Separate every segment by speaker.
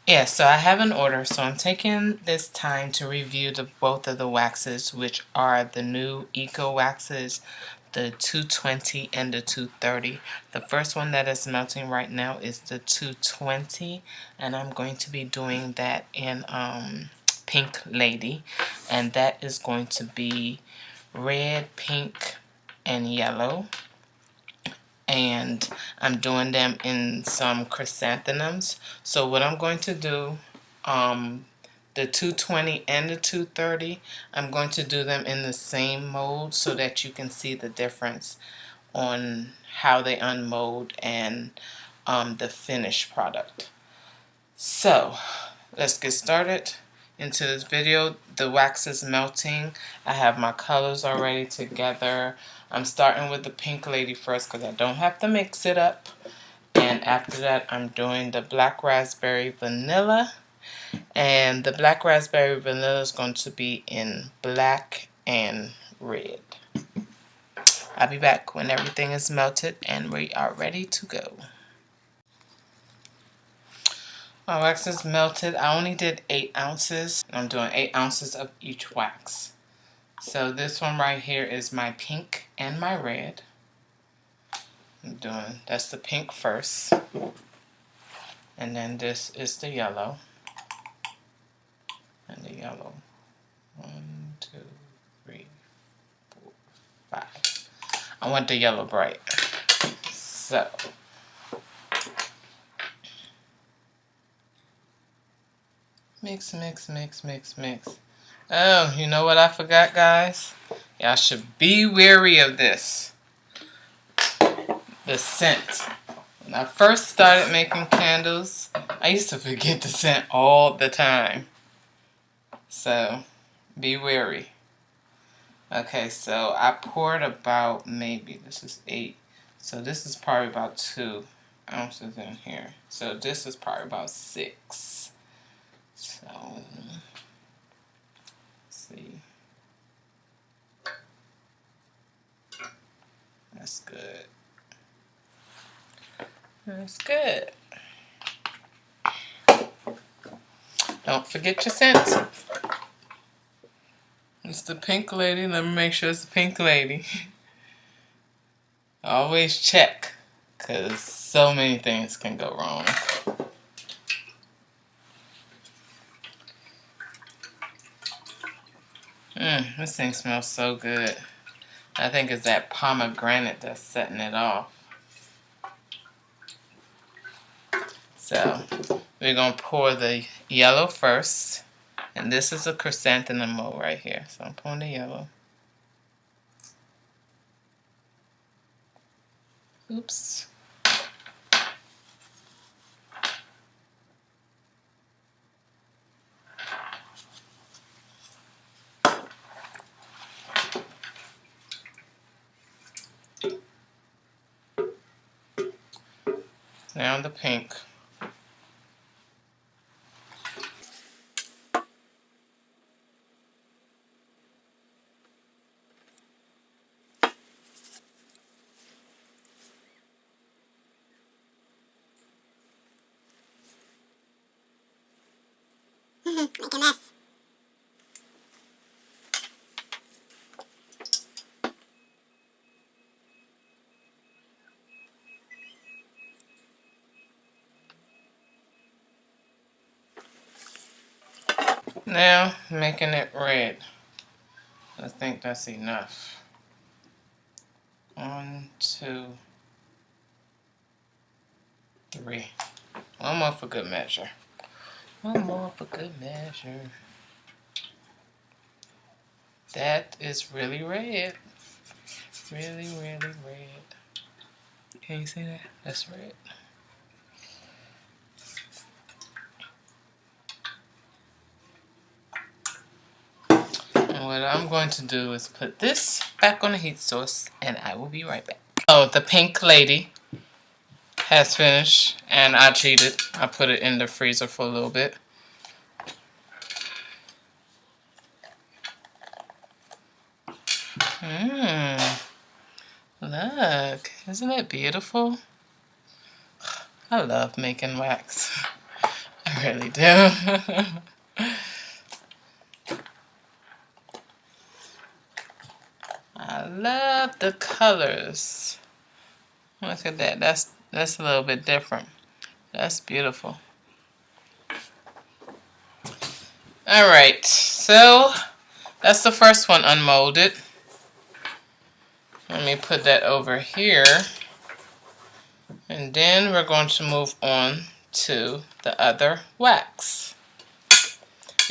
Speaker 1: Yeah, so I have an order, so I'm taking this time to review both of the waxes, which are the new Eco waxes, the 220 and the 230. The first one that is melting right now is the 220, and I'm going to be doing that in Pink Lady, and that is going to be red, pink, and yellow. And I'm doing them in some chrysanthemums. So what I'm going to do, the 220 and the 230, I'm going to do them in the same mold so that you can see the difference on how they unmold and the finished product. So let's get started into this video. The wax is melting. I have my colors already together. I'm starting with the Pink Lady first because I don't have to mix it up. And after that, I'm doing the Black Raspberry Vanilla. And the Black Raspberry Vanilla is going to be in black and red. I'll be back when everything is melted and we are ready to go. My wax is melted. I only did 8 ounces. I'm doing 8 ounces of each wax. So this one right here is my pink and my red. That's the pink first. And then this is the yellow. And the yellow. 1, 2, 3, 4, 5. I want the yellow bright. So mix, mix, mix, mix, mix. Oh, you know what I forgot, guys? Y'all should be wary of this. The scent. When I first started making candles, I used to forget the scent all the time. So, be wary. Okay, so I poured about maybe, this is 8. So this is probably about 2 ounces in here. So this is probably about 6. So, let's see. That's good. That's good. Don't forget your scent. It's the Pink Lady. Let me make sure it's the Pink Lady. Always check, because so many things can go wrong. This thing smells so good. I think it's that pomegranate that's setting it off. So, we're going to pour the yellow first. And this is a chrysanthemum mold right here. So I'm pouring the yellow. Oops. Now the pink.
Speaker 2: Make a mess.
Speaker 1: Now making it red. I think that's enough. 1, 2, 3. One more for good measure. One more for good measure. That is really red. Really, really red. Can you see that? That's red. And what I'm going to do is put this back on the heat source, and I will be right back. Oh, the Pink Lady has finished, and I cheated. I put it in the freezer for a little bit. Look, isn't it beautiful? I love making wax. I really do. I love the colors. Look at that. That's a little bit different. That's beautiful. Alright, so that's the first one unmolded. Let me put that over here. And then we're going to move on to the other wax.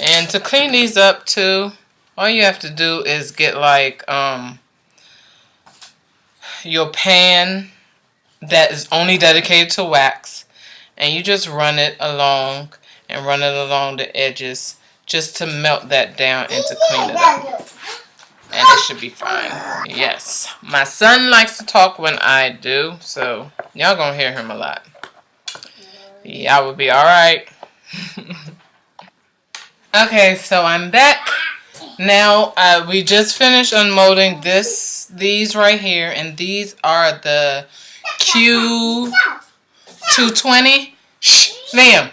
Speaker 1: And to clean these up too, all you have to do is get like your pan that is only dedicated to wax, and you just run it along and run it along the edges just to melt that down and to clean it up. And it should be fine. Yes, my son likes to talk when I do, so y'all gonna hear him a lot. Y'all will be alright. Okay, so I'm back. Now, we just finished unmolding these right here, and these are the Q220. Shh, Liam.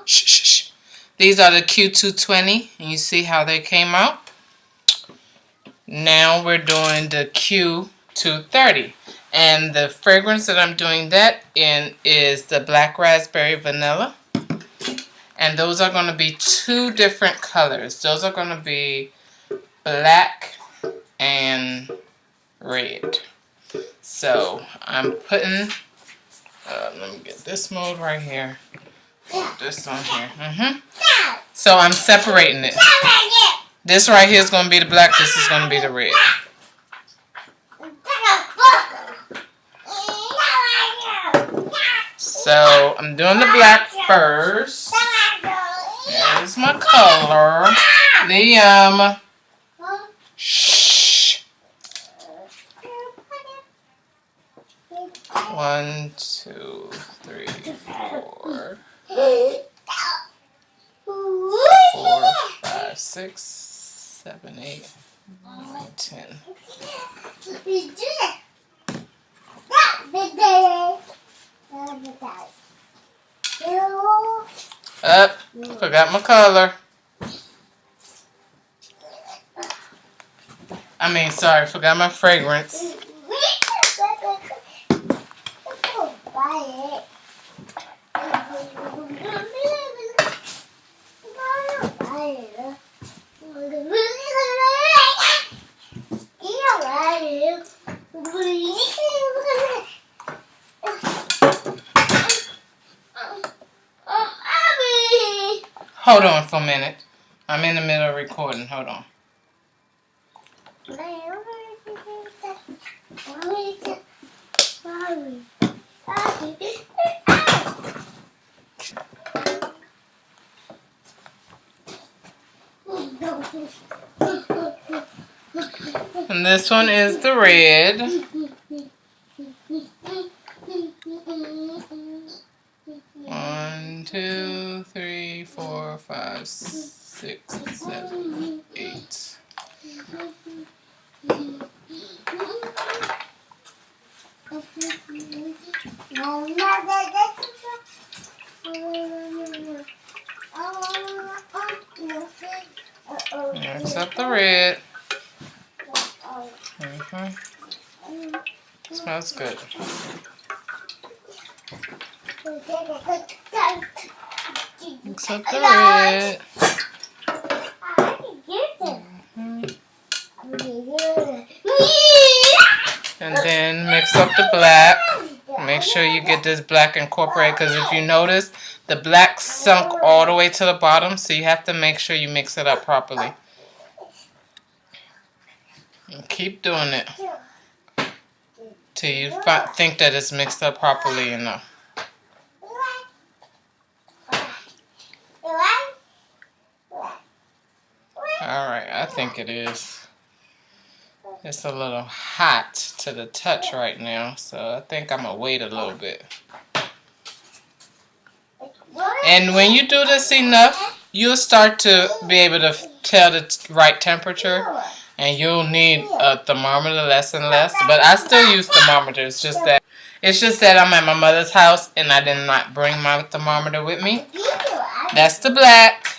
Speaker 1: Shh, shh, shh. These are the Q220, and you see how they came out. Now we're doing the Q230, and the fragrance that I'm doing that in is the Black Raspberry Vanilla. And those are going to be two different colors. Those are going to be black and red. So I'm putting, let me get this mold right here. Put this on here. So I'm separating it. This right here is going to be the black. This is going to be the red. So I'm doing the black first. There's my color. Liam. Shh. 1, 2, 3, 4. 4, 5, 6, 7, 8, 9, 10. Up. Forgot my color. Sorry, forgot my fragrance. Hold on for a minute. I'm in the middle of recording. Hold on. And this one is the red. One, 2, 3, 4, 5, 6, 7, 8. Mix up the red. Smells good. Mix up the red. And then mix up the black. Make sure you get this black incorporated, because if you notice, the black sunk all the way to the bottom, so you have to make sure you mix it up properly. And keep doing it till you think that it's mixed up properly enough. Alright, I think it is. It's a little hot to the touch right now, so I think I'm going to wait a little bit. And when you do this enough, you'll start to be able to tell the right temperature, and you'll need a thermometer less and less. But I still use thermometers, just that. It's just that I'm at my mother's house and I did not bring my thermometer with me. That's the black,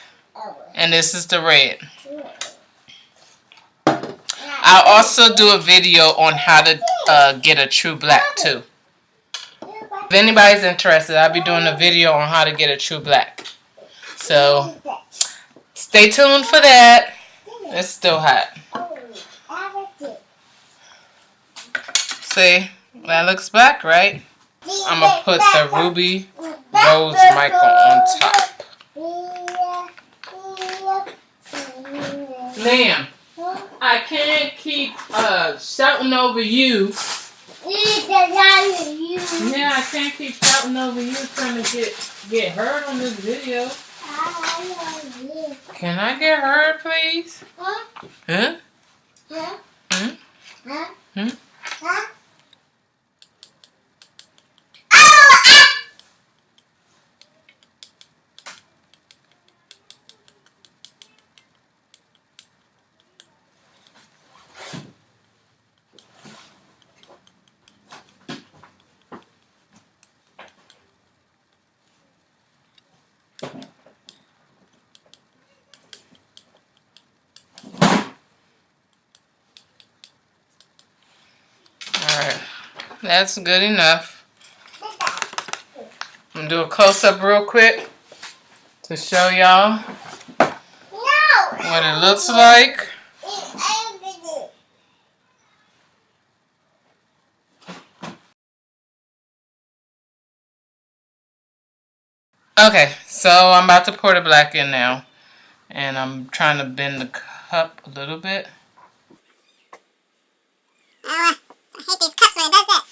Speaker 1: and this is the red. I'll also do a video on how to get a true black too. If anybody's interested, I'll be doing a video on how to get a true black. So stay tuned for that. It's still hot. See, that looks black, right? I'm going to put the Ruby Rose Michael on top. Liam, I can't keep shouting over you. Yeah, I can't keep shouting over you trying to get heard on this video. Can I get heard, please? Huh? Hmm? Hmm? Alright, that's good enough. I'm going to do a close-up real quick to show y'all what it looks like. Okay, so I'm about to pour the black in now. And I'm trying to bend the cup a little bit.
Speaker 2: I hate these cups when it does that.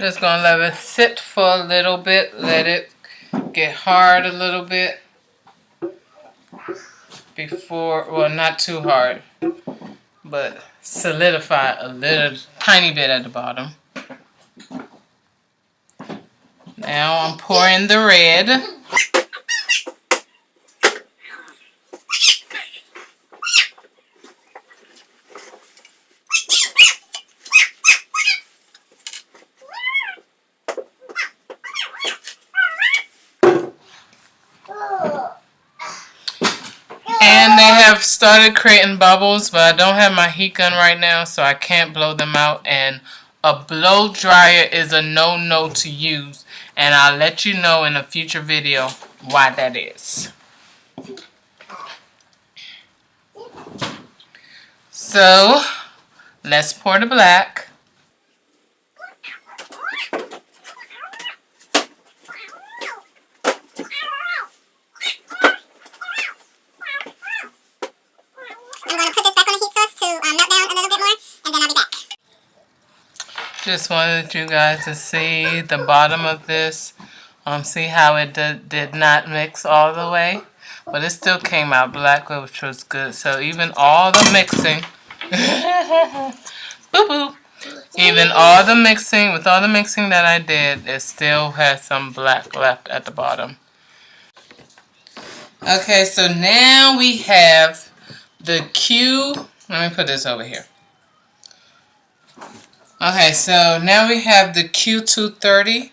Speaker 1: Just gonna let it sit for a little bit. Let it get hard a little bit. Before, well, not too hard, but solidify a little, tiny bit at the bottom. Now I'm pouring the red. And they have started creating bubbles, but I don't have my heat gun right now, so I can't blow them out. And a blow dryer is a no-no to use. And I'll let you know in a future video why that is. So, let's pour the black. Just wanted you guys to see the bottom of this. See how it did not mix all the way. But it still came out black, which was good. So even all the mixing. Boop boop. Even all the mixing, with all the mixing that I did, it still has some black left at the bottom. Okay, so now we have the let me put this over here. Okay, so now we have the Q230,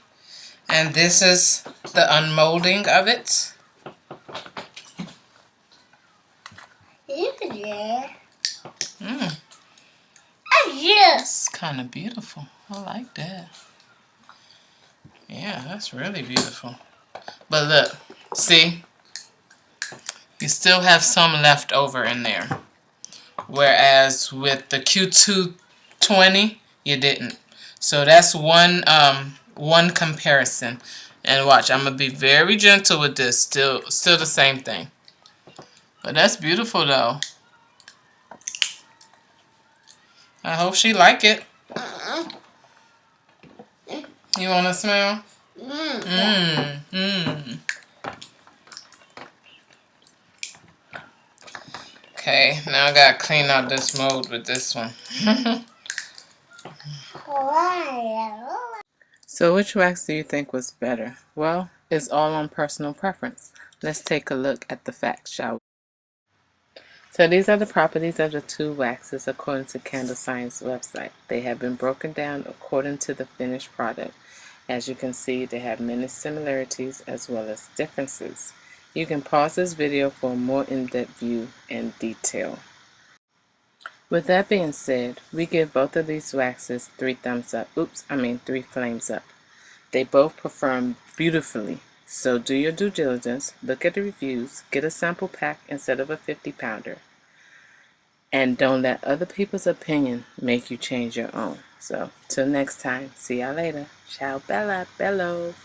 Speaker 1: and this is the unmolding of it.
Speaker 2: Yeah.
Speaker 1: Yes. It's kind of beautiful. I like that. Yeah, that's really beautiful. But look, see? You still have some left over in there. Whereas with the Q220, you didn't. So that's one comparison. And watch, I'm gonna be very gentle with this. Still the same thing. But that's beautiful though. I hope she like it. You wanna smell? Okay, now I gotta clean out this mold with this one. So which wax do you think was better? Well, it's all on personal preference. Let's take a look at the facts, shall we? So these are the properties of the two waxes according to Candle Science website. They have been broken down according to the finished product. As you can see, they have many similarities as well as differences. You can pause this video for a more in-depth view and detail. With that being said, we give both of these waxes 3 thumbs up. 3 flames up. They both perform beautifully. So do your due diligence, look at the reviews, get a sample pack instead of a 50-pounder. And don't let other people's opinion make you change your own. So, till next time, see y'all later. Ciao, Bella, bello.